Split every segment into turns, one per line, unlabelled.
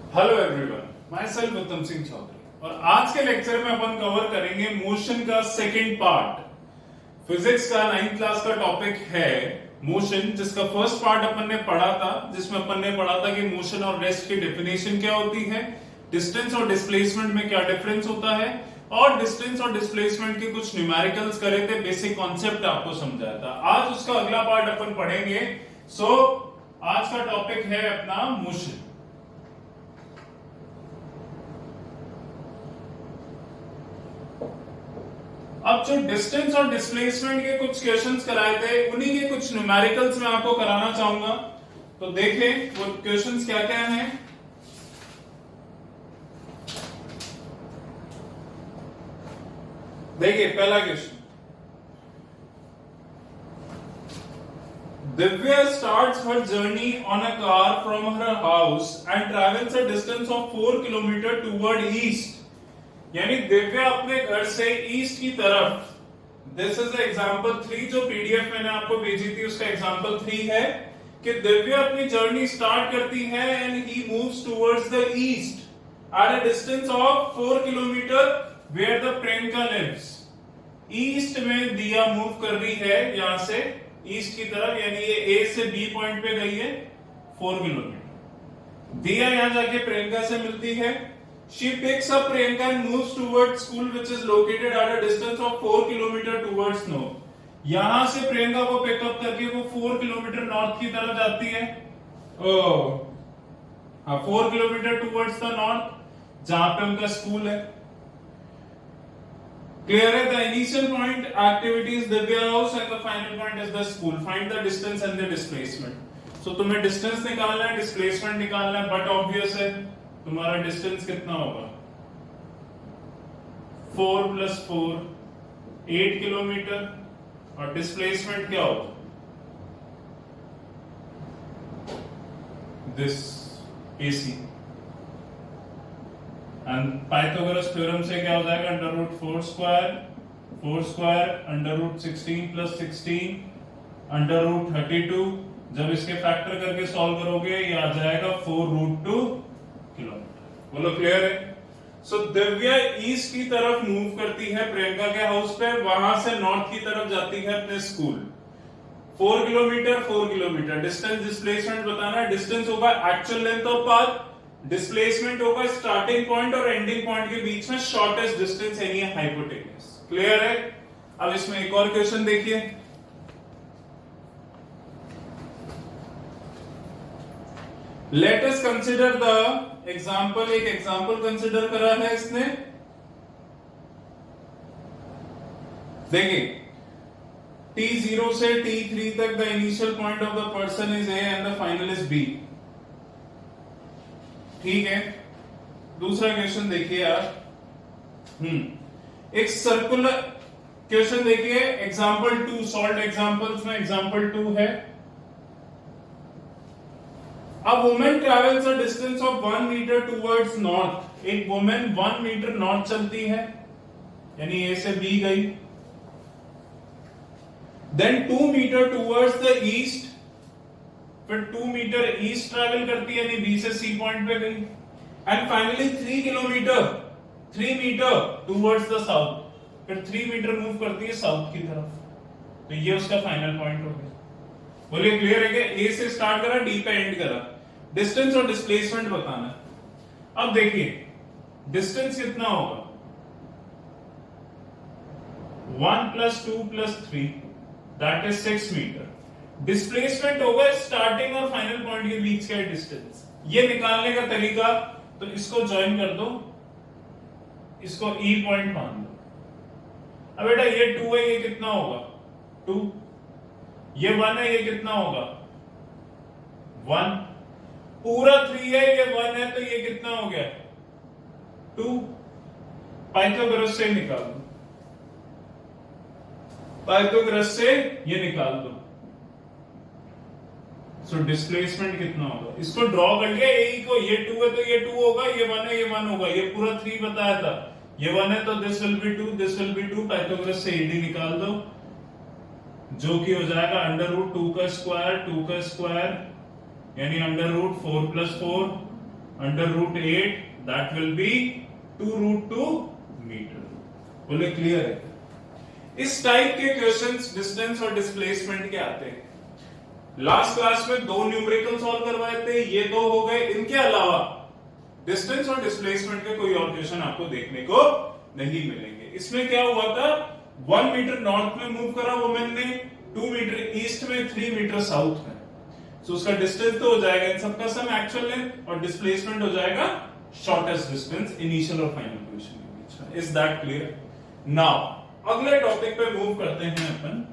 Hello everyone, my self उत्तम सिंह चौधरी और आज के लेक्चर में अपन कवर करेंगे मोशन का सेकंड पार्ट। फिजिक्स का 9th क्लास का टॉपिक है मोशन, जिसका फर्स्ट पार्ट अपन ने पढ़ा था, जिसमें अपन ने पढ़ा था कि मोशन और रेस्ट की डेफिनेशन क्या होती है, डिस्टेंस और डिस्प्लेसमेंट में क्या डिफरेंस होता है, और डिस्टेंस और डिस्प्लेसमेंट के कुछ न्यूमेरिकल्स करे थे, बेसिक कॉन्सेप्ट आपको समझाया था। आज उसका अगला पार्ट अपन पढ़ेंगे। आज का टॉपिक है अपना मोशन। अब जो डिस्टेंस और डिस्प्लेसमेंट के कुछ क्वेश्चंस कराए थे, उन्हीं के कुछ न्यूमेरिकल्स मैं आपको कराना चाहूंगा। तो देखें वो क्वेश्चंस क्या क्या हैं। देखिए पहला question, Divya starts her journey on a car from her house and travels a distance of 4 kilometre toward east। यानी दिव्या अपने घर से ईस्ट की तरफ, दिस इज एग्जांपल 3 जो पीडीएफ मैंने आपको भेजी थी, उसका एग्जांपल 3 है कि दिव्या अपनी जर्नी स्टार्ट करती है and he moves towards the east at a distance of 4 kilometre where the Priyanka lives. East में दिया मूव कर रही है यहां से ईस्ट की तरफ, यानी ये ए से बी पॉइंट पे गई है 4 किलोमीटर। दिया यहां जाके प्रियंका से मिलती है। She picks up Priyanka and moves towards school which is located at a distance of 4 kilometre towards north। यहां से प्रियंका को पिकअप करके वो 4 किलोमीटर नॉर्थ की तरफ जाती है। 4 किलोमीटर towards the north, जहां पे उनका स्कूल है। Clear है? The initial point activity is Divya house and the final point is the school। Find the distance and the displacement। So तुम्हें डिस्टेंस निकालना है, डिस्प्लेसमेंट निकालना है, बट ऑब्वियस है तुम्हारा डिस्टेंस कितना होगा, 4 + 4 8 किलोमीटर, और डिस्प्लेसमेंट क्या होगा, this AC। And Pythagoras theorem से क्या हो जाएगा, √4 स्क्वायर 4 स्क्वायर √16 + 16 √32। जब इसके फैक्टर करके सॉल्व करोगे ये आ जाएगा 4√2 किलोमीटर। बोलो क्लियर है? सो दिव्या ईस्ट की तरफ मूव करती है प्रियंका के हाउस पे, वहां से नॉर्थ की तरफ जाती है अपने school. 4 kilometre 4 kilometre, distance displacement बताना है। डिस्टेंस होगा actual length of path, displacement होगा स्टार्टिंग पॉइंट और एंडिंग पॉइंट के बीच में शॉर्टेस्ट डिस्टेंस यानी हाइपोटेन्यूज। क्लियर है? अब इसमें एक और क्वेश्चन देखिए। Let us consider the example. एक एग्जाम्पल कंसिडर करा है इसने। देखिए T0 से T3 तक the initial point of the person is A and the final is B। ठीक है, दूसरा क्वेश्चन देखिए आप। एक सर्कुलर क्वेश्चन देखिए, एग्जाम्पल 2 सॉल्व एग्जाम्पल्स में एग्जाम्पल 2 है। A woman travels a distance of 1 meter towards north। एक वुमेन 1 मीटर नॉर्थ चलती है, यानी A से B गई। Then 2 meter towards the east, फिर 2 मीटर ईस्ट ट्रैवल करती है, यानी B से C पॉइंट पे गई। And finally 3 metre towards the south, फिर 3 मीटर मूव करती है साउथ की तरफ। तो ये उसका फाइनल पॉइंट हो गया। बोलिए क्लियर है क्या? A से स्टार्ट करा, D पे एंड करा, डिस्टेंस और डिस्प्लेसमेंट बताना है। अब देखिए डिस्टेंस कितना होगा, 1 + 2 + 3 दैट इज 6 मीटर। डिस्प्लेसमेंट होगा स्टार्टिंग और फाइनल पॉइंट के बीच का डिस्टेंस। ये निकालने का तरीका, तो इसको ज्वाइन कर दो, इसको E पॉइंट मान दो। अब बेटा ये 2 है, ये कितना होगा 2, ये 1 है, ये कितना होगा 1, पूरा 3 है, ये 1 है, तो ये कितना हो गया 2। पाइथागोरस से निकाल दो, पाइथागोरस से ये निकाल दो। सो डिस्प्लेसमेंट कितना होगा, इसको ड्रॉ कर लिया ए को, ये 2 है तो ये 2 होगा, ये 1 है ये 1 होगा, ये पूरा 3 बताया था, ये 1 है तो this will be 2, this will be 2। Pythagoras से AD निकाल दो, जो कि हो जाएगा √2 का स्क्वायर 2 का स्क्वायर, यानी √4 + 4 under root 8 that will be 2√2 metre. बोले क्लियर है? इस टाइप के क्वेश्चंस डिस्टेंस और डिस्प्लेसमेंट के आते हैं। लास्ट क्लास में 2 न्यूमेरिकल सॉल्व करवाए थे, ये 2 हो गए। इनके अलावा डिस्टेंस और डिस्प्लेसमेंट के कोई और क्वेश्चन आपको देखने को नहीं मिलेंगे। इसमें क्या हुआ था, 1 मीटर नॉर्थ में मूव करा वुमेन ने, 2 मीटर ईस्ट में, 3 मीटर साउथ में। सो उसका डिस्टेंस तो हो जाएगा इन सबका सम एक्चुअल लेंथ, और डिस्प्लेसमेंट हो जाएगा शॉर्टेस्ट डिस्टेंस इनिशियल और फाइनल पोजीशन के बीच में। Is that clear? नाउ अगले टॉपिक पे मूव करते हैं अपन।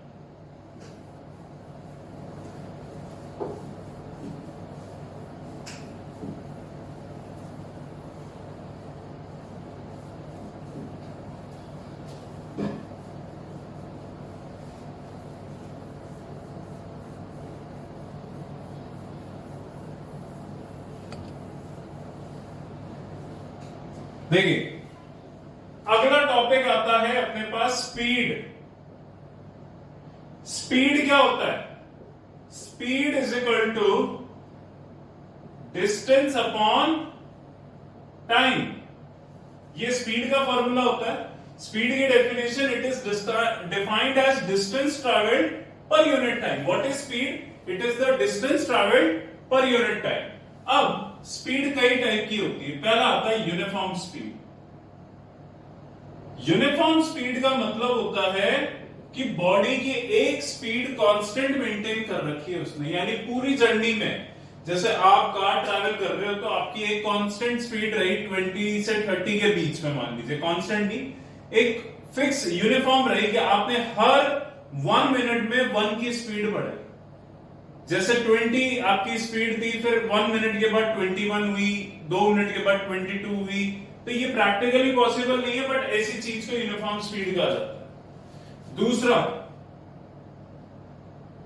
देखिए अगला टॉपिक आता है अपने पास स्पीड। स्पीड क्या होता है? Speed is equal to distance upon time. ये स्पीड का फॉर्मूला होता है। स्पीड की definition, it is defined as distance travelled per unit time. What is speed? It is the distance travelled per unit time. अब speed कई type की होती है। पहला आता है यूनिफॉर्म स्पीड। यूनिफॉर्म स्पीड का मतलब होता है कि बॉडी की एक स्पीड कांस्टेंट मेंटेन कर रखी है उसने, यानी पूरी जर्नी में। जैसे आप कार ट्रैवल कर रहे हो तो आपकी एक कांस्टेंट स्पीड रही 20 से 30 के बीच में, मान लीजिए कांस्टेंट नहीं, एक फिक्स यूनिफॉर्म रही कि आपने हर 1 मिनट में 1 की स्पीड बढ़ाई। जैसे 20 आपकी स्पीड थी, फिर 1 मिनट के बाद 21 हुई, 2 मिनट के बाद 22 हुई। तो ये प्रैक्टिकली पॉसिबल नहीं है, बट ऐसी चीज को यूनिफॉर्म स्पीड कहा जाता है। दूसरा,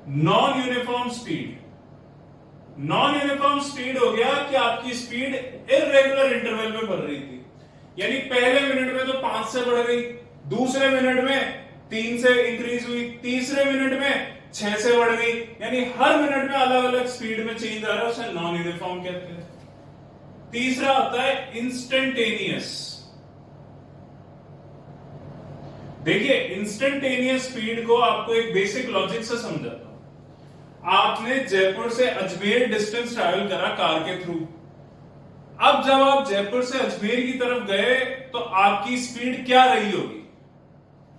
non uniform speed. Non uniform speed हो गया कि आपकी स्पीड इररेगुलर इंटरवल में बढ़ रही थी, यानी पहले मिनट में तो 5 से बढ़ गई, दूसरे मिनट में 3 से इंक्रीज हुई, तीसरे मिनट में 6 से बढ़ गई, यानी हर मिनट में अलग अलग स्पीड में चेंज आ रहा है, उसे नॉन यूनिफॉर्म कहते हैं। तीसरा आता है इंस्टेंटेनियस। देखिए इंस्टेंटेनियस स्पीड को आपको एक बेसिक लॉजिक से समझाता हूं। आपने जयपुर से अजमेर डिस्टेंस ट्रैवल करा कार के थ्रू। अब जब आप जयपुर से अजमेर की तरफ गए तो आपकी स्पीड क्या रही होगी?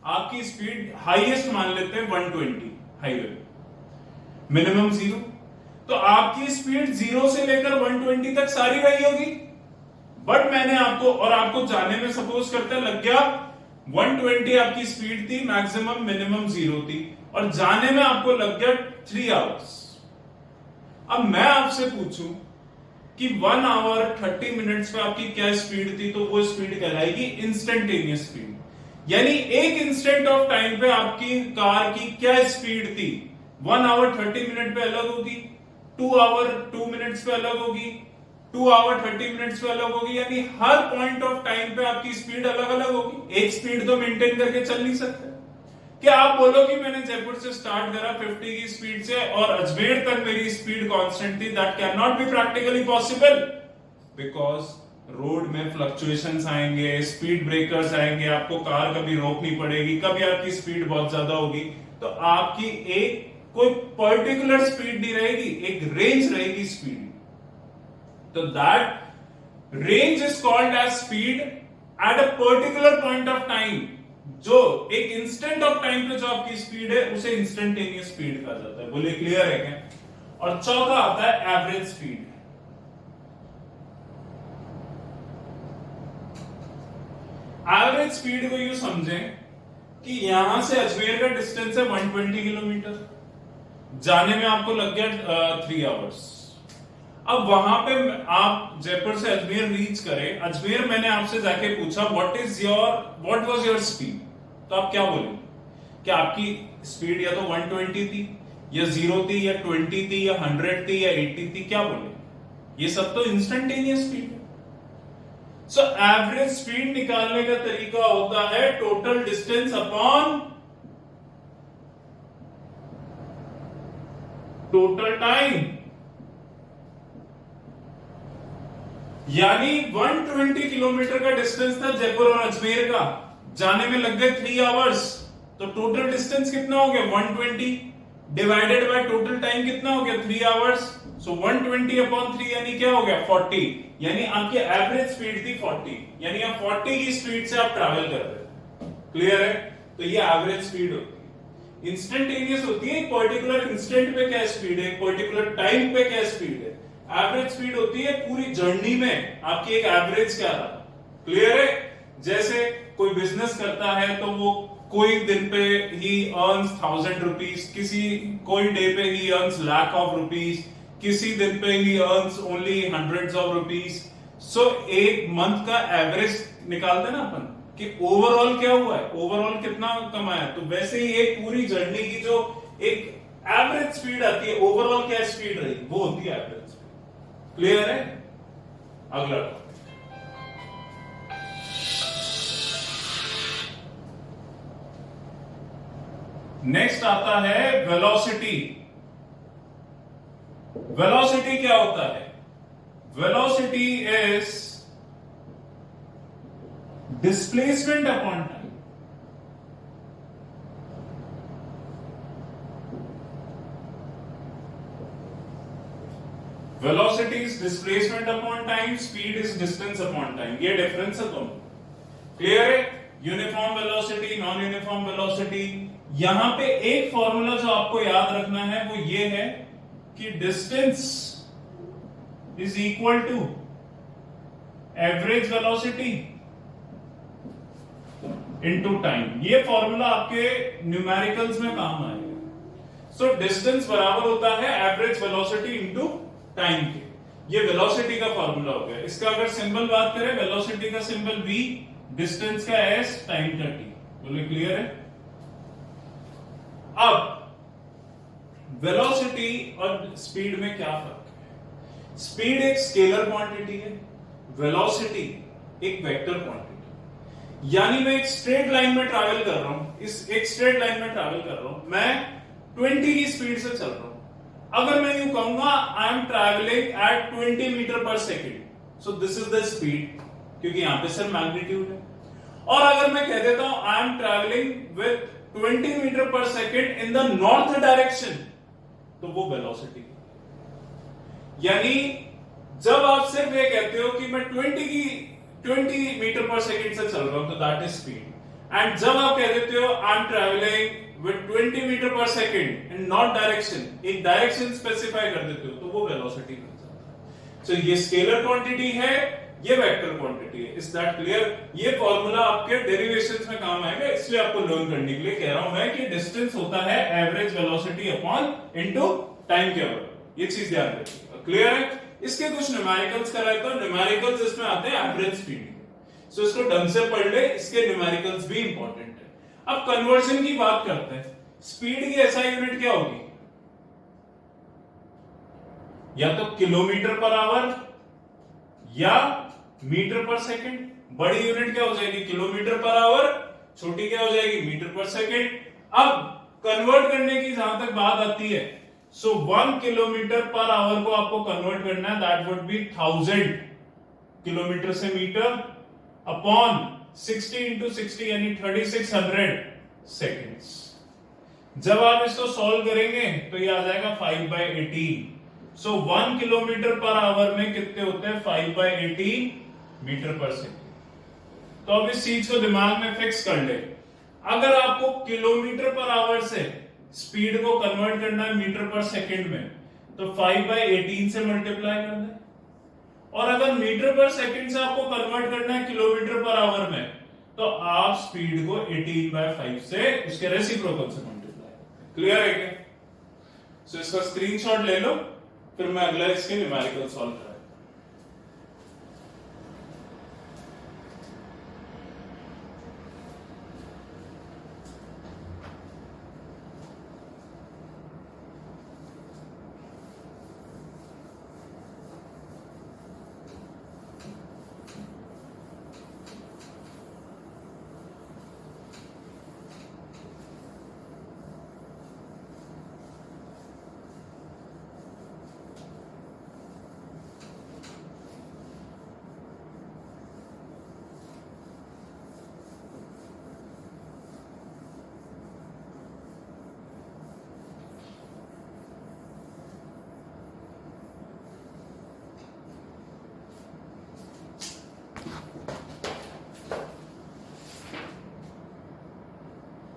आपकी स्पीड हाईएस्ट मान लेते हैं 120 हाईवे, मिनिमम 0। तो आपकी स्पीड 0 से लेकर 120 तक सारी रही होगी। बट मैंने आपको, और आपको जाने में सपोज करते लग गया 120 आपकी स्पीड थी, मैक्सिमम मिनिमम 0 थी, और जाने में आपको लग गया 3 आवर्स। अब मैं आपसे पूछूं कि 1 आवर 30 मिनट्स पे आपकी क्या स्पीड थी, तो वो स्पीड कहलाएगी इंस्टेंटेनियस स्पीड। यानी एक इंस्टेंट ऑफ टाइम पे आपकी कार की क्या स्पीड थी, 1 आवर 30 मिनट पे अलग होगी, 2 आवर 2 मिनट्स पे अलग होगी, 2 आवर 30 मिनट्स पे अलग होगी, यानी हर पॉइंट ऑफ टाइम पे आपकी स्पीड अलग अलग होगी। एक स्पीड तो मेंटेन करके चल नहीं सकते। क्या आप बोलो कि मैंने जयपुर से स्टार्ट करा 50 की स्पीड से और अजमेर तक मेरी स्पीड कांस्टेंट थी? That can not be practically possible, because road में फ्लक्चुएशंस आएंगे, स्पीड ब्रेकर्स आएंगे, आपको कार कभी रोकनी पड़ेगी, कभी आपकी स्पीड बहुत ज्यादा होगी, तो आपकी एक कोई पर्टिकुलर स्पीड नहीं रहेगी, एक रेंज रहेगी स्पीड। तो that range is called as speed at a particular point of time. जो एक इंस्टेंट ऑफ टाइम पे जो आपकी स्पीड है उसे इंस्टेंटेनियस स्पीड कहा जाता है। बोले क्लियर है क्या? और चौथा आता है एवरेज स्पीड। एवरेज स्पीड को यूं समझें कि यहां से अजमेर का डिस्टेंस है 120 किलोमीटर, जाने में आपको लग गया 3 आवर्स। अब वहां पे आप जयपुर से अजमेर रीच करें, अजमेर मैंने आपसे जाके पूछा व्हाट वाज योर स्पीड, तो आप क्या बोले? क्या आपकी स्पीड या तो 120 थी, या 0 थी, या 20 थी, या 100 थी, या 80 थी? क्या बोले? ये सब तो इंस्टेंटेनियस स्पीड है। सो एवरेज स्पीड निकालने का तरीका होता है total distance upon total time. यानी 120 किलोमीटर का डिस्टेंस था जयपुर और अजमेर का, जाने में लग गए 3 आवर्स, तो टोटल डिस्टेंस कितना हो गया 120 डिवाइडेड बाय टोटल टाइम कितना हो गया 3 आवर्स, सो 120 अपॉन 3 यानी क्या हो गया 40, यानी आपकी एवरेज स्पीड थी 40, यानी आप 40 की स्पीड से आप ट्रैवल कर रहे हैं। क्लियर है? तो ये एवरेज स्पीड होती है। इंस्टेंटेनियस होती है एक पर्टिकुलर इंस्टेंट पे क्या स्पीड है, एक पर्टिकुलर टाइम पे क्या स्पीड है। एवरेज स्पीड होती है पूरी जर्नी में आपकी एक एवरेज क्या रहा। क्लियर है? जैसे कोई बिजनेस करता है तो वो कोई दिन पे ही अर्न्स 1000 रुपीज, किसी कोई डे पे ही अर्न्स लाख ऑफ रुपीज, किसी दिन पे ही earns only hundreds of rupees. So एक मंथ का एवरेज निकालते ना अपन कि ओवरऑल क्या हुआ है, ओवरऑल कितना कमाया। तो वैसे ही एक पूरी जर्नी की जो एक एवरेज स्पीड आती है, ओवरऑल क्या स्पीड रही, वो होती है एवरेज स्पीड। क्लियर है? अगला नेक्स्ट आता है वेलोसिटी। वेलोसिटी क्या होता है? Velocity is displacement upon time. Velocity is displacement upon time, speed is distance upon time. ये डिफरेंस है दोनों। क्लियर है? Uniform velocity, non uniform velocity. यहां पे एक फॉर्मूला जो आपको याद रखना है वो ये है कि distance is equal to average velocity into time. ये फॉर्मूला आपके न्यूमेरिकल्स में काम आएगा। सो डिस्टेंस बराबर होता है एवरेज वेलोसिटी इनटू टाइम के। ये वेलोसिटी का फॉर्मूला हो गया। इसका अगर सिंबल बात करें, वेलोसिटी का सिंबल v, डिस्टेंस का s, टाइम का t। बोले क्लियर है? अब वेलोसिटी और स्पीड में क्या फर्क है? स्पीड एक स्केलर क्वांटिटी है, वेलोसिटी एक वेक्टर क्वांटिटी। यानी मैं एक स्ट्रेट लाइन में ट्रैवल कर रहा हूं, इस एक स्ट्रेट लाइन में ट्रैवल कर रहा हूं, मैं 20 की स्पीड से चल रहा हूं। अगर मैं यूं कहूंगा I am travelling at 20 metre per second, so this is the speed, क्योंकि यहां पे सिर्फ मैग्नीट्यूड है। और अगर मैं कह देता हूं I am travelling with 20 metre per second in the north direction, तो वो वेलोसिटी। यानी जब आप सिर्फ ये कहते हो कि मैं 20 मीटर पर सेकेंड से चल रहा हूं, तो दैट इज स्पीड। एंड जब आप कह देते हो I am travelling with 20 metre per second in north direction, एक डायरेक्शन स्पेसिफाई कर देते हो, तो वो वेलोसिटी बन जाता है। सो ये स्केलर क्वांटिटी है, ये वेक्टर क्वांटिटी है। Is that clear? ये फॉर्मूला आपके डेरिवेशंस में काम आएगा, इसलिए आपको लर्न करने के लिए कह रहा हूं मैं कि डिस्टेंस होता है average velocity upon into time के बराबर। ये चीज ध्यान रखिए। क्लियर है? इसके कुछ न्यूमेरिकल्स कराए तो न्यूमेरिकल्स इसमें आते हैं एवरेज स्पीड। सो इसको ढंग से पढ़ ले, इसके न्यूमेरिकल्स भी इंपॉर्टेंट है। अब कन्वर्जन की बात करते हैं। स्पीड की एसआई यूनिट क्या होगी? या तो किलोमीटर पर आवर या मीटर पर सेकंड। बड़ी यूनिट क्या हो जाएगी? किलोमीटर पर आवर, छोटी क्या हो जाएगी? मीटर पर सेकंड। अब कन्वर्ट करने की जहां तक बात आती है, सो 1 किलोमीटर पर आवर को आपको कन्वर्ट करना है, दैट वुड बी 1000 किलोमीटर से मीटर अपॉन 60 इंटू 60 यानी 3600 सेकेंड्स। जब आप इसको सॉल्व करेंगे तो ये आ जाएगा 5/18। सो 1 किलोमीटर पर आवर में कितने होते हैं? 5/18 मीटर पर सेकेंड। तो अब इस चीज को दिमाग में फिक्स कर ले। अगर आपको किलोमीटर पर आवर से स्पीड को कन्वर्ट करना है मीटर पर सेकेंड में, तो 5/18 से मल्टीप्लाई कर दे। और अगर मीटर पर सेकेंड से आपको कन्वर्ट करना है किलोमीटर पर आवर में, तो आप स्पीड को 18/5 से उसके रेसिप्रोकल से मल्टीप्लाई। क्लियर है क्या? सो इसका स्क्रीनशॉट ले लो, फिर मैं अगला इसके न्यूमेरिकल सॉल्व करूंगा।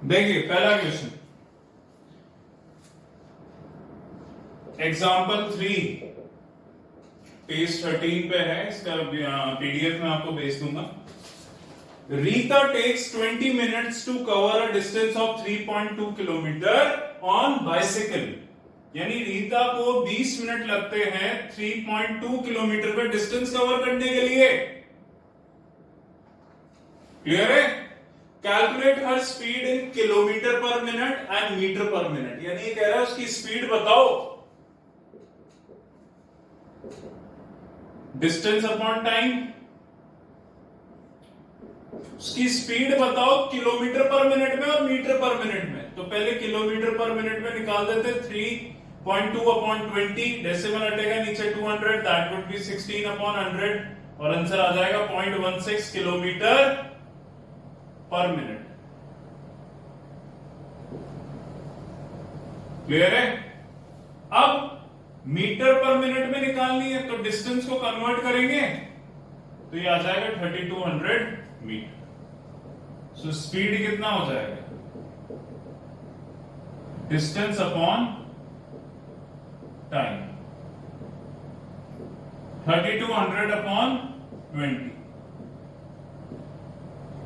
देखिए पहला क्वेश्चन, एग्जाम्पल 3 पेज 13 पे है, इसका पीडीएफ में आपको भेज दूंगा। Rita takes 20 minutes to cover a distance of 3.2 kilometre on bicycle, यानी रीता को 20 मिनट लगते हैं 3.2 किलोमीटर का डिस्टेंस कवर करने के लिए। क्लियर है? Calculate her speed in kilometre per minute and metre per minute, यानी ये कह रहा है उसकी स्पीड बताओ, डिस्टेंस अपॉन टाइम, उसकी स्पीड बताओ किलोमीटर पर मिनट में और मीटर पर मिनट में। तो पहले किलोमीटर पर मिनट में निकाल देते, 3.2 अपॉन 20, डेसिमल हटेगा नीचे 200, दैट वुड बी 16 अपॉन 100 और आंसर आ जाएगा 0.16 किलोमीटर पर मिनट। क्लियर है? अब मीटर पर मिनट में निकालनी है तो डिस्टेंस को कन्वर्ट करेंगे तो ये आ जाएगा 3200 मीटर। सो स्पीड कितना हो जाएगा, डिस्टेंस अपॉन टाइम, 3200 अपॉन 20,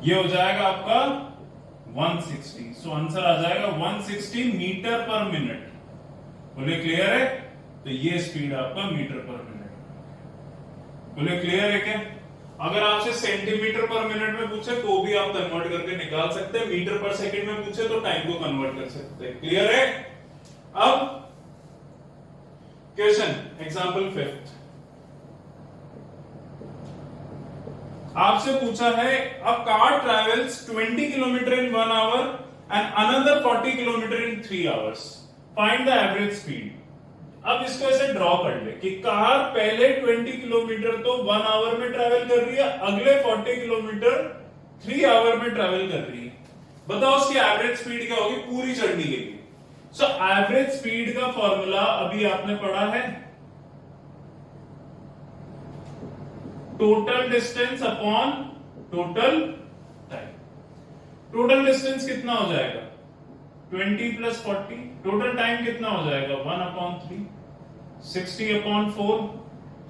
ये हो जाएगा आपका 160। सो आंसर आ जाएगा 160 मीटर पर मिनट। बोले क्लियर है? तो ये स्पीड आपका मीटर पर मिनट। बोले क्लियर है क्या? अगर आपसे सेंटीमीटर पर मिनट में पूछे तो भी आप कन्वर्ट करके निकाल सकते हैं, मीटर पर सेकंड में पूछे तो टाइम को कन्वर्ट कर सकते हैं। क्लियर है? अब क्वेश्चन एग्जांपल 5 आपसे पूछा है, a car travels 20 kilometre in 1 our and another 40 kilometre in 3 hours, find the average speed. अब इसको ऐसे ड्रॉ कर ले कि कार पहले 20 किलोमीटर तो 1 आवर में ट्रैवल कर रही है, अगले 40 किलोमीटर 3 आवर में ट्रैवल कर रही है। बताओ उसकी एवरेज स्पीड क्या होगी पूरी जर्नी के लिए। सो एवरेज स्पीड का फॉर्मूला अभी आपने पढ़ा है, total distance upon total time. Total distance कितना हो जाएगा 20 प्लस 40, टोटल टाइम कितना हो जाएगा 1 अपॉन 3, 60 अपॉन 4,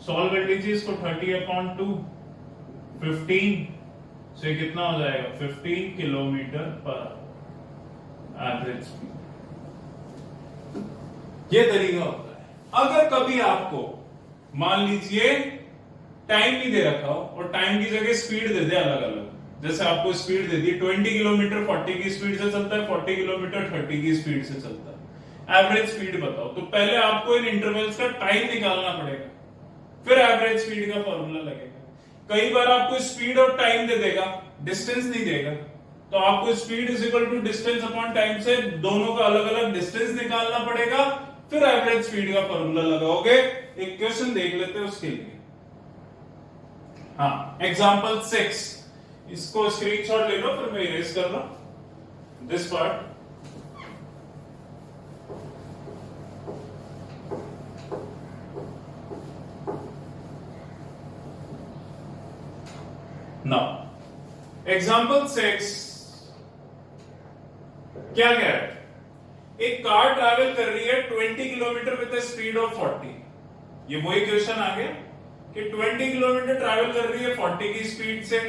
सॉल्व कर लीजिए इसको, 30 अपॉन 2, 15, से कितना हो जाएगा 15 किलोमीटर पर एवरेज स्पीड। ये तरीका होता है। अगर कभी आपको मान लीजिए टाइम नहीं दे रखा हो और टाइम की जगह स्पीड दे दे अलग अलग, जैसे आपको स्पीड दे दी 20 किलोमीटर 40 की स्पीड से चलता है, 40 किलोमीटर 30 की स्पीड से चलता है, एवरेज स्पीड बताओ, तो पहले आपको इन इंटरवल्स का टाइम निकालना पड़ेगा, फिर एवरेज स्पीड का फॉर्मूला लगेगा। कई बार आपको स्पीड और टाइम दे देगा, डिस्टेंस नहीं देगा, तो आपको speed is equal to distance upon time से दोनों का अलग अलग डिस्टेंस निकालना पड़ेगा, फिर एवरेज स्पीड का फॉर्मूला लगाओगे। एक क्वेश्चन देख लेते हैं उसके लिए। हाँ, एग्जाम्पल 6, इसको स्क्रीनशॉट ले लो, फिर मैं इरेज कर रहा हूं दिस पार्ट। नाउ एग्जाम्पल 6 क्या कह रहा है, एक कार ट्रैवल कर रही है 20 किलोमीटर विद स्पीड ऑफ 40। ये वही क्वेश्चन आ गया कि 20 किलोमीटर ट्रैवल कर रही है 40 की स्पीड से,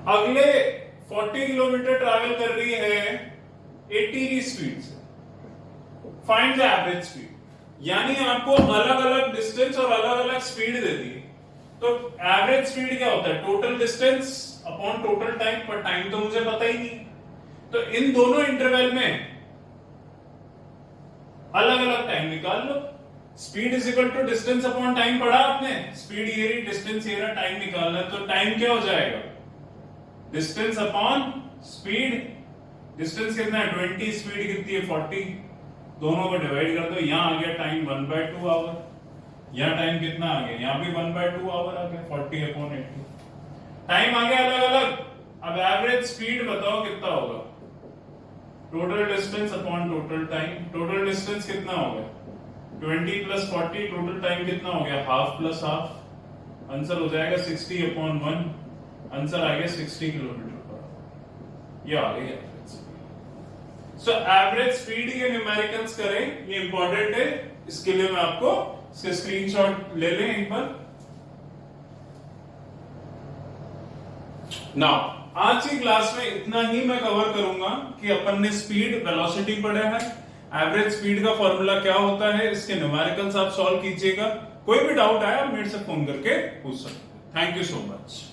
अगले 40 किलोमीटर ट्रैवल कर रही है 80 की स्पीड से, फाइंड द एवरेज स्पीड। यानी आपको अलग अलग डिस्टेंस और अलग अलग स्पीड दे दी, तो एवरेज स्पीड क्या होता है total distance upon total time, पर टाइम तो मुझे पता ही नहीं, तो इन दोनों इंटरवल में अलग अलग टाइम निकाल लो। Speed is equal to distance upon time पढ़ा आपने, स्पीड ये रही, डिस्टेंस ये रहा, टाइम निकालना है, तो टाइम क्या हो जाएगा डिस्टेंस अपॉन स्पीड। डिस्टेंस कितना है 20, स्पीड कितनी है 40, दोनों को डिवाइड कर दो, यहां आ गया टाइम 1/2 आवर, यहां टाइम कितना आ गया, यहां भी 1/2 आवर आ गया, 40 अपॉन 80, टाइम आ गया अलग अलग। अब एवरेज स्पीड बताओ कितना होगा, total distance upon total time, total distance कितना हो गया 20 प्लस 40, टोटल टाइम कितना हो गया हाफ प्लस हाफ, आंसर हो जाएगा 60 अपॉन 1, आंसर आ गया 60 किलोमीटर पर। ये आ गई average speed. So average speed ये न्यूमेरिकल्स करें, ये इंपॉर्टेंट है, इसके लिए मैं आपको इसके स्क्रीनशॉट ले लें एक बार। नाउ आज की क्लास में इतना ही मैं कवर करूंगा कि अपन ने स्पीड वेलोसिटी पढ़ा है, एवरेज स्पीड का फॉर्मूला क्या होता है, इसके न्यूमेरिकल्स आप सॉल्व कीजिएगा। कोई भी डाउट आया मेरे से फोन करके पूछ सकते हैं। Thank you so much.